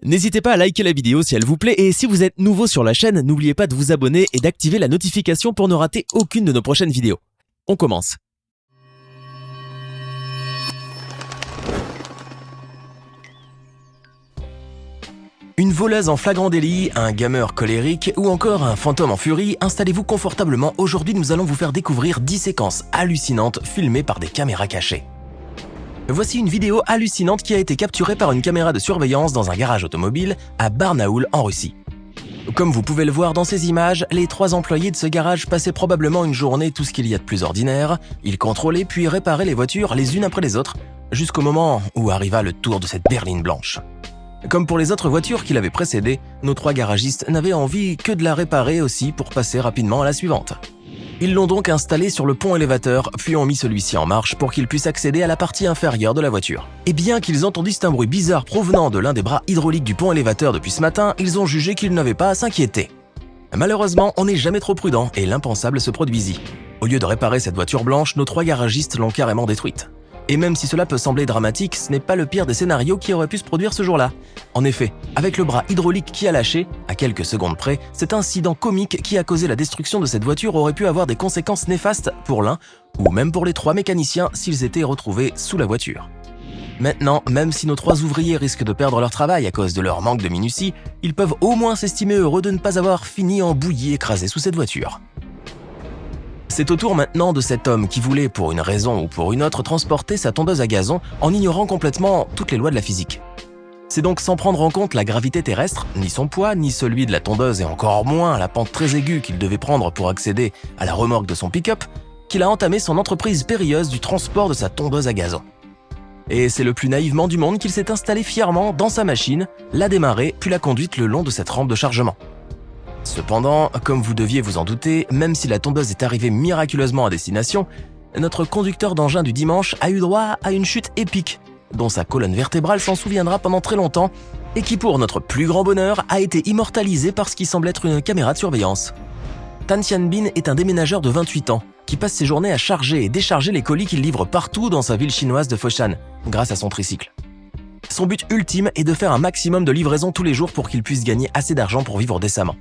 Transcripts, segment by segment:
N'hésitez pas à liker la vidéo si elle vous plaît et si vous êtes nouveau sur la chaîne, n'oubliez pas de vous abonner et d'activer la notification pour ne rater aucune de nos prochaines vidéos. On commence. Une voleuse en flagrant délit, un gamer colérique ou encore un fantôme en furie, installez-vous confortablement. Aujourd'hui, nous allons vous faire découvrir 10 séquences hallucinantes filmées par des caméras cachées. Voici une vidéo hallucinante qui a été capturée par une caméra de surveillance dans un garage automobile à Barnaoul en Russie. Comme vous pouvez le voir dans ces images, les 3 employés de ce garage passaient probablement une journée tout ce qu'il y a de plus ordinaire. Ils contrôlaient puis réparaient les voitures les unes après les autres, jusqu'au moment où arriva le tour de cette berline blanche. Comme pour les autres voitures qui l'avaient précédée, nos 3 garagistes n'avaient envie que de la réparer aussi pour passer rapidement à la suivante. Ils l'ont donc installé sur le pont élévateur, puis ont mis celui-ci en marche pour qu'ils puissent accéder à la partie inférieure de la voiture. Et bien qu'ils entendissent un bruit bizarre provenant de l'un des bras hydrauliques du pont élévateur depuis ce matin, ils ont jugé qu'ils n'avaient pas à s'inquiéter. Malheureusement, on n'est jamais trop prudent et l'impensable se produisit. Au lieu de réparer cette voiture blanche, nos 3 garagistes l'ont carrément détruite. Et même si cela peut sembler dramatique, ce n'est pas le pire des scénarios qui aurait pu se produire ce jour-là. En effet, avec le bras hydraulique qui a lâché, à quelques secondes près, cet incident comique qui a causé la destruction de cette voiture aurait pu avoir des conséquences néfastes pour l'un, ou même pour les 3 mécaniciens s'ils étaient retrouvés sous la voiture. Maintenant, même si nos 3 ouvriers risquent de perdre leur travail à cause de leur manque de minutie, ils peuvent au moins s'estimer heureux de ne pas avoir fini en bouillie écrasé sous cette voiture. C'est au tour maintenant de cet homme qui voulait, pour une raison ou pour une autre, transporter sa tondeuse à gazon en ignorant complètement toutes les lois de la physique. C'est donc sans prendre en compte la gravité terrestre, ni son poids, ni celui de la tondeuse et encore moins la pente très aiguë qu'il devait prendre pour accéder à la remorque de son pick-up, qu'il a entamé son entreprise périlleuse du transport de sa tondeuse à gazon. Et c'est le plus naïvement du monde qu'il s'est installé fièrement dans sa machine, l'a démarré, puis l'a conduite le long de cette rampe de chargement. Cependant, comme vous deviez vous en douter, même si la tondeuse est arrivée miraculeusement à destination, notre conducteur d'engin du dimanche a eu droit à une chute épique, dont sa colonne vertébrale s'en souviendra pendant très longtemps, et qui pour notre plus grand bonheur a été immortalisée par ce qui semble être une caméra de surveillance. Tan Xianbin est un déménageur de 28 ans, qui passe ses journées à charger et décharger les colis qu'il livre partout dans sa ville chinoise de Foshan, grâce à son tricycle. Son but ultime est de faire un maximum de livraisons tous les jours pour qu'il puisse gagner assez d'argent pour vivre décemment.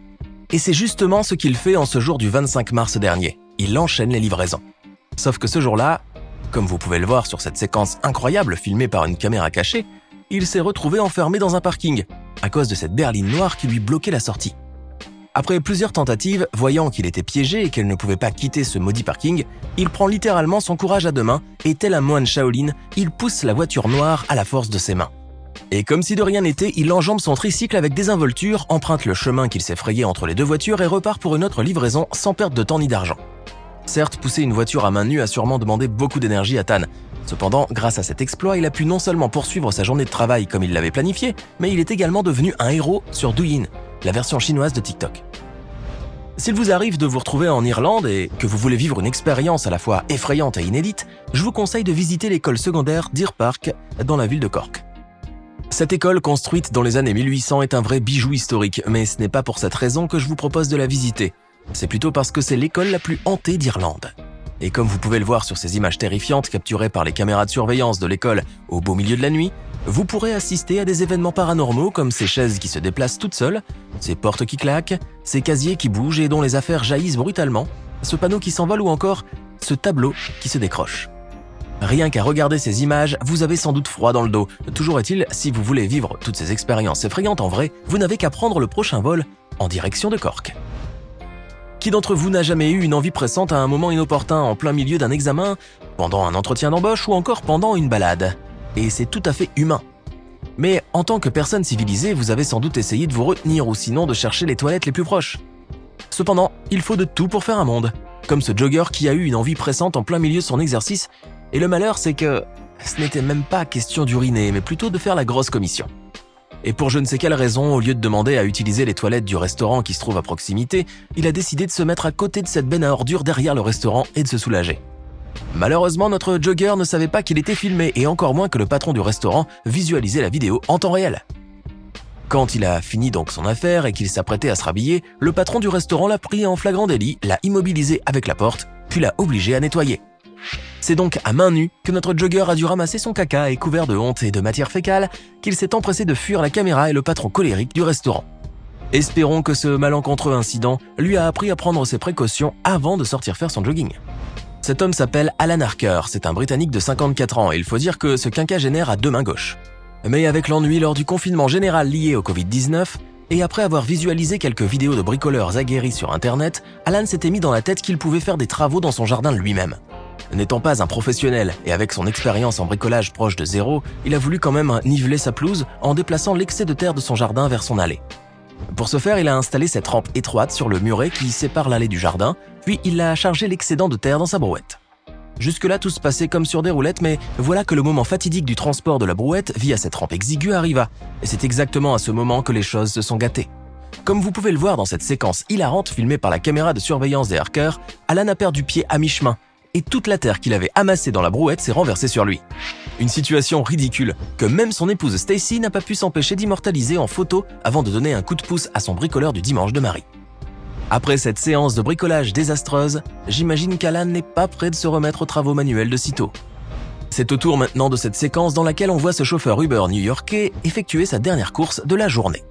Et c'est justement ce qu'il fait en ce jour du 25 mars dernier. Il enchaîne les livraisons. Sauf que ce jour-là, comme vous pouvez le voir sur cette séquence incroyable filmée par une caméra cachée, il s'est retrouvé enfermé dans un parking, à cause de cette berline noire qui lui bloquait la sortie. Après plusieurs tentatives, voyant qu'il était piégé et qu'elle ne pouvait pas quitter ce maudit parking, il prend littéralement son courage à 2 mains et tel un moine Shaolin, il pousse la voiture noire à la force de ses mains. Et comme si de rien n'était, il enjambe son tricycle avec désinvolture, emprunte le chemin qu'il s'est frayé entre les 2 voitures et repart pour une autre livraison sans perte de temps ni d'argent. Certes, pousser une voiture à main nue a sûrement demandé beaucoup d'énergie à Tan. Cependant, grâce à cet exploit, il a pu non seulement poursuivre sa journée de travail comme il l'avait planifié, mais il est également devenu un héros sur Douyin, la version chinoise de TikTok. S'il vous arrive de vous retrouver en Irlande et que vous voulez vivre une expérience à la fois effrayante et inédite, je vous conseille de visiter l'école secondaire Deer Park dans la ville de Cork. Cette école, construite dans les années 1800, est un vrai bijou historique, mais ce n'est pas pour cette raison que je vous propose de la visiter. C'est plutôt parce que c'est l'école la plus hantée d'Irlande. Et comme vous pouvez le voir sur ces images terrifiantes capturées par les caméras de surveillance de l'école au beau milieu de la nuit, vous pourrez assister à des événements paranormaux comme ces chaises qui se déplacent toutes seules, ces portes qui claquent, ces casiers qui bougent et dont les affaires jaillissent brutalement, ce panneau qui s'envole ou encore ce tableau qui se décroche. Rien qu'à regarder ces images, vous avez sans doute froid dans le dos. Toujours est-il, si vous voulez vivre toutes ces expériences effrayantes en vrai, vous n'avez qu'à prendre le prochain vol en direction de Cork. Qui d'entre vous n'a jamais eu une envie pressante à un moment inopportun en plein milieu d'un examen, pendant un entretien d'embauche ou encore pendant une balade? Et c'est tout à fait humain. Mais en tant que personne civilisée, vous avez sans doute essayé de vous retenir ou sinon de chercher les toilettes les plus proches. Cependant, il faut de tout pour faire un monde. Comme ce jogger qui a eu une envie pressante en plein milieu de son exercice. Et le malheur, c'est que ce n'était même pas question d'uriner, mais plutôt de faire la grosse commission. Et pour je ne sais quelle raison, au lieu de demander à utiliser les toilettes du restaurant qui se trouve à proximité, il a décidé de se mettre à côté de cette benne à ordures derrière le restaurant et de se soulager. Malheureusement, notre jogger ne savait pas qu'il était filmé et encore moins que le patron du restaurant visualisait la vidéo en temps réel. Quand il a fini donc son affaire et qu'il s'apprêtait à se rhabiller, le patron du restaurant l'a pris en flagrant délit, l'a immobilisé avec la porte, puis l'a obligé à nettoyer. C'est donc à main nue que notre jogger a dû ramasser son caca et couvert de honte et de matière fécale qu'il s'est empressé de fuir la caméra et le patron colérique du restaurant. Espérons que ce malencontreux incident lui a appris à prendre ses précautions avant de sortir faire son jogging. Cet homme s'appelle Alan Harker, c'est un Britannique de 54 ans et il faut dire que ce quinquagénaire a deux mains gauches. Mais avec l'ennui lors du confinement général lié au Covid-19, et après avoir visualisé quelques vidéos de bricoleurs aguerris sur internet, Alan s'était mis dans la tête qu'il pouvait faire des travaux dans son jardin lui-même. N'étant pas un professionnel et avec son expérience en bricolage proche de zéro, il a voulu quand même niveler sa pelouse en déplaçant l'excès de terre de son jardin vers son allée. Pour ce faire, il a installé cette rampe étroite sur le muret qui sépare l'allée du jardin, puis il a chargé l'excédent de terre dans sa brouette. Jusque-là, tout se passait comme sur des roulettes, mais voilà que le moment fatidique du transport de la brouette via cette rampe exiguë arriva, et c'est exactement à ce moment que les choses se sont gâtées. Comme vous pouvez le voir dans cette séquence hilarante filmée par la caméra de surveillance des Harker, Alan a perdu pied à mi-chemin, et toute la terre qu'il avait amassée dans la brouette s'est renversée sur lui. Une situation ridicule que même son épouse Stacy n'a pas pu s'empêcher d'immortaliser en photo avant de donner un coup de pouce à son bricoleur du dimanche de Marie. Après cette séance de bricolage désastreuse, j'imagine qu'Alan n'est pas prêt de se remettre aux travaux manuels de sitôt. C'est au tour maintenant de cette séquence dans laquelle on voit ce chauffeur Uber new-yorkais effectuer sa dernière course de la journée.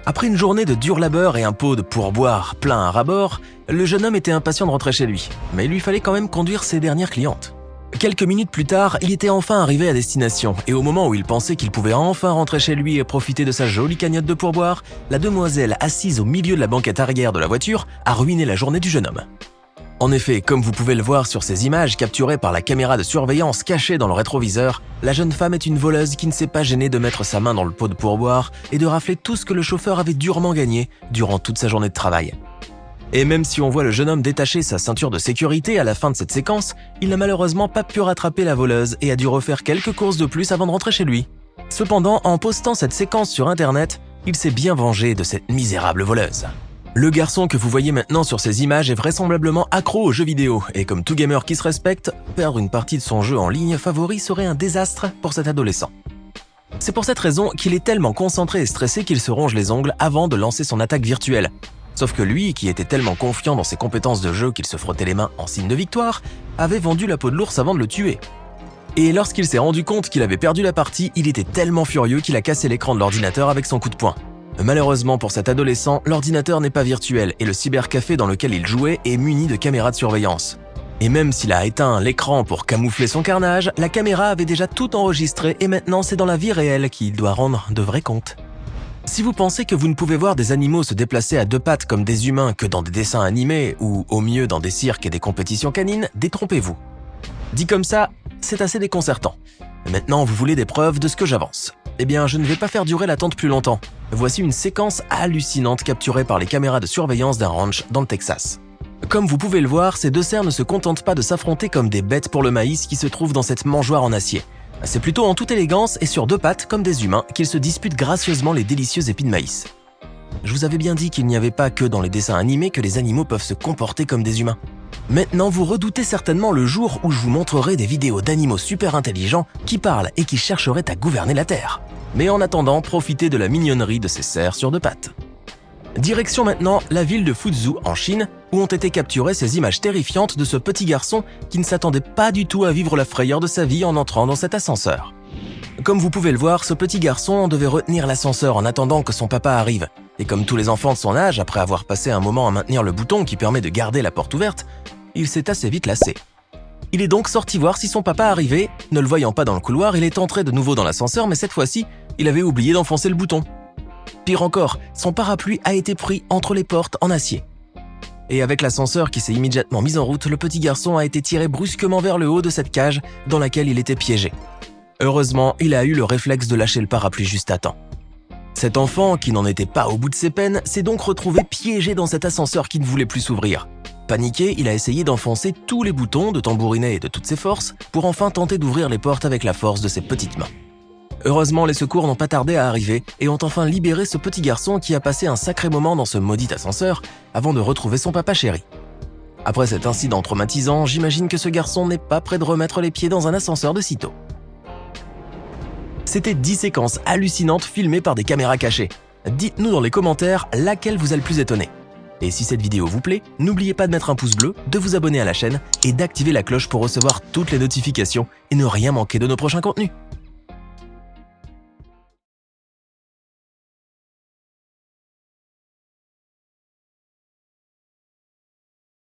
Après une journée de dur labeur et un pot de pourboire plein à ras-bord, le jeune homme était impatient de rentrer chez lui, mais il lui fallait quand même conduire ses dernières clientes. Quelques minutes plus tard, il était enfin arrivé à destination, et au moment où il pensait qu'il pouvait enfin rentrer chez lui et profiter de sa jolie cagnotte de pourboire, la demoiselle assise au milieu de la banquette arrière de la voiture a ruiné la journée du jeune homme. En effet, comme vous pouvez le voir sur ces images capturées par la caméra de surveillance cachée dans le rétroviseur, la jeune femme est une voleuse qui ne s'est pas gênée de mettre sa main dans le pot de pourboire et de rafler tout ce que le chauffeur avait durement gagné durant toute sa journée de travail. Et même si on voit le jeune homme détacher sa ceinture de sécurité à la fin de cette séquence, il n'a malheureusement pas pu rattraper la voleuse et a dû refaire quelques courses de plus avant de rentrer chez lui. Cependant, en postant cette séquence sur internet, il s'est bien vengé de cette misérable voleuse. Le garçon que vous voyez maintenant sur ces images est vraisemblablement accro aux jeux vidéo, et comme tout gamer qui se respecte, perdre une partie de son jeu en ligne favori serait un désastre pour cet adolescent. C'est pour cette raison qu'il est tellement concentré et stressé qu'il se ronge les ongles avant de lancer son attaque virtuelle. Sauf que lui, qui était tellement confiant dans ses compétences de jeu qu'il se frottait les mains en signe de victoire, avait vendu la peau de l'ours avant de le tuer. Et lorsqu'il s'est rendu compte qu'il avait perdu la partie, il était tellement furieux qu'il a cassé l'écran de l'ordinateur avec son coup de poing. Malheureusement pour cet adolescent, l'ordinateur n'est pas virtuel et le cybercafé dans lequel il jouait est muni de caméras de surveillance. Et même s'il a éteint l'écran pour camoufler son carnage, la caméra avait déjà tout enregistré et maintenant c'est dans la vie réelle qu'il doit rendre de vrais comptes. Si vous pensez que vous ne pouvez voir des animaux se déplacer à deux pattes comme des humains que dans des dessins animés ou au mieux dans des cirques et des compétitions canines, détrompez-vous. Dit comme ça, c'est assez déconcertant. Maintenant, vous voulez des preuves de ce que j'avance. Eh bien, je ne vais pas faire durer l'attente plus longtemps. Voici une séquence hallucinante capturée par les caméras de surveillance d'un ranch dans le Texas. Comme vous pouvez le voir, ces deux cerfs ne se contentent pas de s'affronter comme des bêtes pour le maïs qui se trouvent dans cette mangeoire en acier. C'est plutôt en toute élégance et sur deux pattes, comme des humains, qu'ils se disputent gracieusement les délicieux épis de maïs. Je vous avais bien dit qu'il n'y avait pas que dans les dessins animés que les animaux peuvent se comporter comme des humains. Maintenant, vous redoutez certainement le jour où je vous montrerai des vidéos d'animaux super intelligents qui parlent et qui chercheraient à gouverner la Terre. Mais en attendant, profitez de la mignonnerie de ces cerfs sur deux pattes. Direction maintenant la ville de Fuzhou en Chine, où ont été capturées ces images terrifiantes de ce petit garçon qui ne s'attendait pas du tout à vivre la frayeur de sa vie en entrant dans cet ascenseur. Comme vous pouvez le voir, ce petit garçon devait retenir l'ascenseur en attendant que son papa arrive. Et comme tous les enfants de son âge, après avoir passé un moment à maintenir le bouton qui permet de garder la porte ouverte, il s'est assez vite lassé. Il est donc sorti voir si son papa arrivait. Ne le voyant pas dans le couloir, il est entré de nouveau dans l'ascenseur, mais cette fois-ci, il avait oublié d'enfoncer le bouton. Pire encore, son parapluie a été pris entre les portes en acier. Et avec l'ascenseur qui s'est immédiatement mis en route, le petit garçon a été tiré brusquement vers le haut de cette cage dans laquelle il était piégé. Heureusement, il a eu le réflexe de lâcher le parapluie juste à temps. Cet enfant, qui n'en était pas au bout de ses peines, s'est donc retrouvé piégé dans cet ascenseur qui ne voulait plus s'ouvrir. Paniqué, il a essayé d'enfoncer tous les boutons, de tambouriner de toutes ses forces, pour enfin tenter d'ouvrir les portes avec la force de ses petites mains. Heureusement, les secours n'ont pas tardé à arriver et ont enfin libéré ce petit garçon qui a passé un sacré moment dans ce maudit ascenseur avant de retrouver son papa chéri. Après cet incident traumatisant, j'imagine que ce garçon n'est pas prêt de remettre les pieds dans un ascenseur de sitôt. C'était 10 séquences hallucinantes filmées par des caméras cachées. Dites-nous dans les commentaires laquelle vous a le plus étonné. Et si cette vidéo vous plaît, n'oubliez pas de mettre un pouce bleu, de vous abonner à la chaîne et d'activer la cloche pour recevoir toutes les notifications et ne rien manquer de nos prochains contenus.